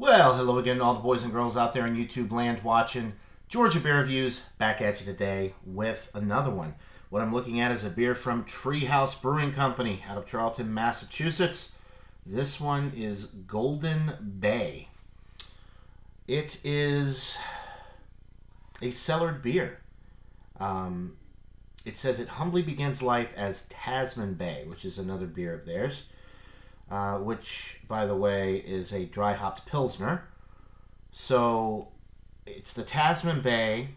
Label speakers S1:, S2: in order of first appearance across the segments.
S1: Well, hello again, all the boys and girls out there in YouTube land watching Georgia Beer Reviews. Back at you today with another one. What I'm looking at is a beer from Treehouse Brewing Company out of Charlton, Massachusetts. This one is Golden Bay. It is a cellared beer. It says it humbly begins life as Tasman Bay, which is another beer of theirs. Which, by the way, is a dry hopped Pilsner. So it's the Tasman Bay,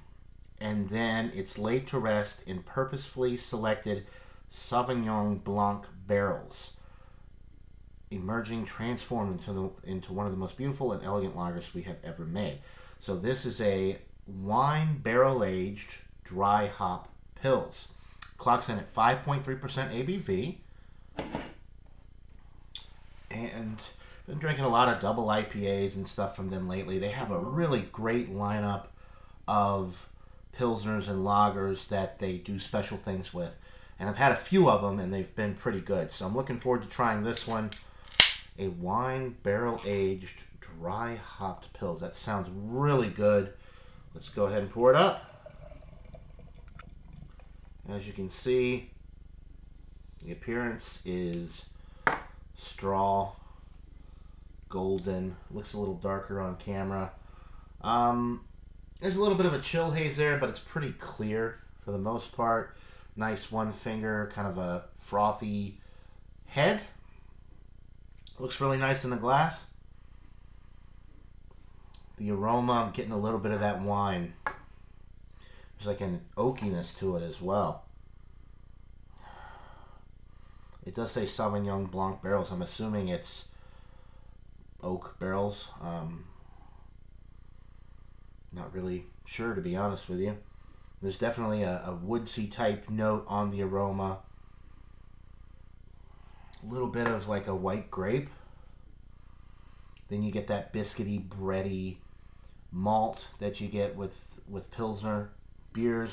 S1: and then it's laid to rest in purposefully selected Sauvignon Blanc barrels, emerging transformed into one of the most beautiful and elegant lagers we have ever made. So this is a wine barrel aged dry hop Pils. Clocks in at 5.3% ABV. And been drinking a lot of double IPAs and stuff from them lately. They have a really great lineup of Pilsners and lagers that they do special things with. And I've had a few of them, and they've been pretty good. So I'm looking forward to trying this one. A wine barrel-aged dry hopped Pils. That sounds really good. Let's go ahead and pour it up. As you can see, the appearance is straw, golden. Looks a little darker on camera. There's a little bit of a chill haze there, but it's pretty clear for the most part. Nice one finger, kind of a frothy head. Looks really nice in the glass. The aroma, I'm getting a little bit of that wine. There's like an oakiness to it as well. It does say Sauvignon Blanc barrels. I'm assuming it's oak barrels. Not really sure, to be honest with you. There's definitely a woodsy type note on the aroma. A little bit of like a white grape. Then you get that biscuity, bready malt that you get with Pilsner beers.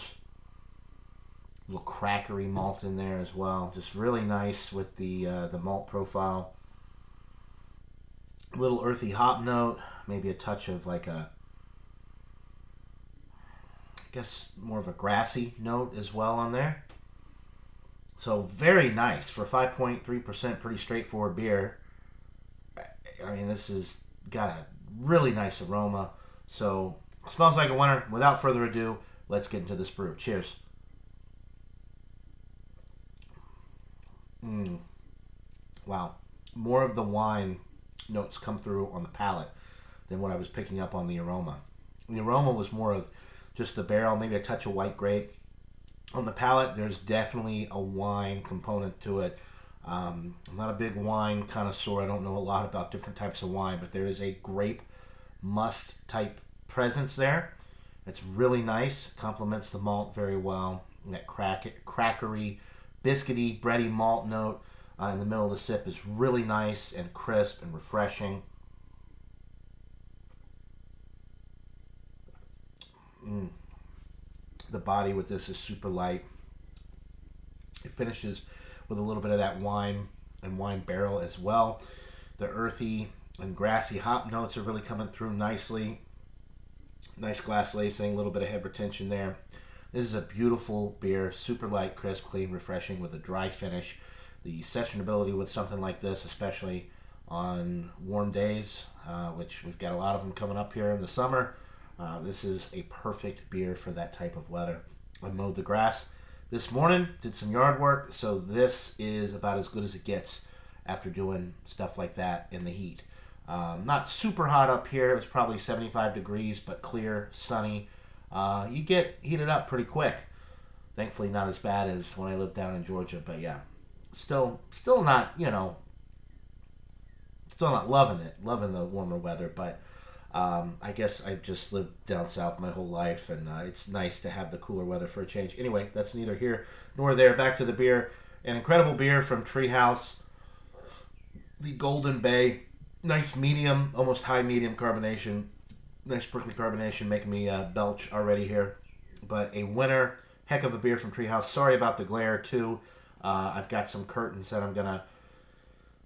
S1: A little crackery malt in there as well. Just really nice with the malt profile. A little earthy hop note. Maybe a touch of like a, I guess more of a grassy note as well on there. So very nice for 5.3%, pretty straightforward beer. I mean, this has got a really nice aroma. So smells like a winner. Without further ado, let's get into this brew. Cheers. Wow. More of the wine notes come through on the palate than what I was picking up on the aroma. The aroma was more of just the barrel, maybe a touch of white grape. On the palate, there's definitely a wine component to it. I'm not a big wine connoisseur. I don't know a lot about different types of wine, but there is a grape must type presence there. It's really nice. Complements the malt very well. And that crackery, biscuity, bready malt note in the middle of the sip is really nice and crisp and refreshing. The body with this is super light. It finishes with a little bit of that wine and wine barrel as well. The earthy and grassy hop notes are really coming through nicely. Nice glass lacing, a little bit of head retention there. This is a beautiful beer, super light, crisp, clean, refreshing with a dry finish. The sessionability with something like this, especially on warm days, which we've got a lot of them coming up here in the summer. This is a perfect beer for that type of weather. I mowed the grass this morning, did some yard work, so this is about as good as it gets after doing stuff like that in the heat. Not super hot up here. It was probably 75 degrees, but clear, sunny. You get heated up pretty quick. Thankfully, not as bad as when I lived down in Georgia, but yeah, still not, still not loving the warmer weather, but I guess I've just lived down south my whole life, and it's nice to have the cooler weather for a change. Anyway, that's neither here nor there. Back to the beer. An incredible beer from Treehouse. The Golden Bay. Nice medium, almost high medium carbonation. Nice prickly carbonation, making me belch already here. But a winner. Heck of a beer from Treehouse. Sorry about the glare, too. I've got some curtains that I'm going to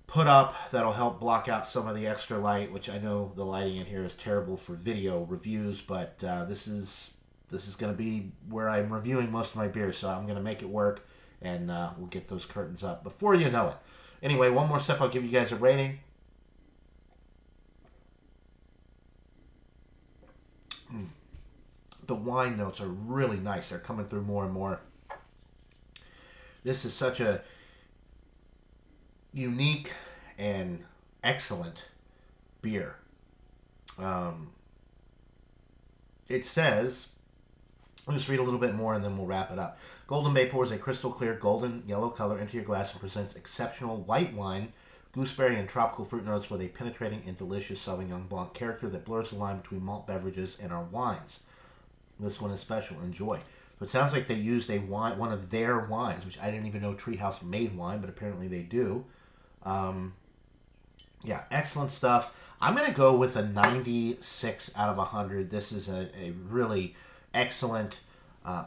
S1: put up that'll help block out some of the extra light, which I know the lighting in here is terrible for video reviews, but this is going to be where I'm reviewing most of my beers, so I'm going to make it work, and we'll get those curtains up before you know it. Anyway, one more step, I'll give you guys a rating. The wine notes are really nice. They're coming through more and more. This is such a unique and excellent beer. It says, I'll just read a little bit more and then we'll wrap it up. Golden Bay pours a crystal clear golden yellow color into your glass and presents exceptional white wine, gooseberry, and tropical fruit notes with a penetrating and delicious Sauvignon Blanc character that blurs the line between malt beverages and our wines. This one is special. Enjoy. So it sounds like they used a wine, one of their wines, which I didn't even know Treehouse made wine, but apparently they do. Yeah, excellent stuff. I'm going to go with a 96 out of 100. This is a really excellent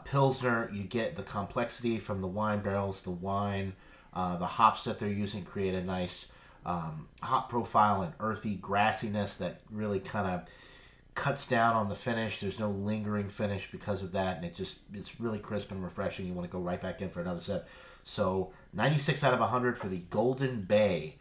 S1: Pilsner. You get the complexity from the wine barrels, the wine, the hops that they're using create a nice hop profile and earthy grassiness that really kind of cuts down on the finish. There's no lingering finish because of that, and it's really crisp and refreshing. You want to go right back in for another sip. So 96 out of 100 for the Golden Bay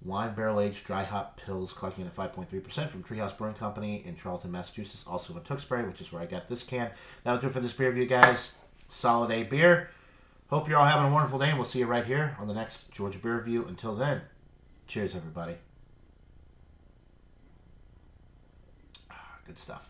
S1: Wine Barrel Aged Dry Hop Pils, clocking at 5.3% from Treehouse Brewing Company in Charlton, Massachusetts, also in Tewksbury, which is where I got this can. That'll do it for this beer review, guys. Solid A beer. Hope you're all having a wonderful day, and we'll see you right here on the next Georgia Beer Review. Until then, cheers, everybody. Good stuff.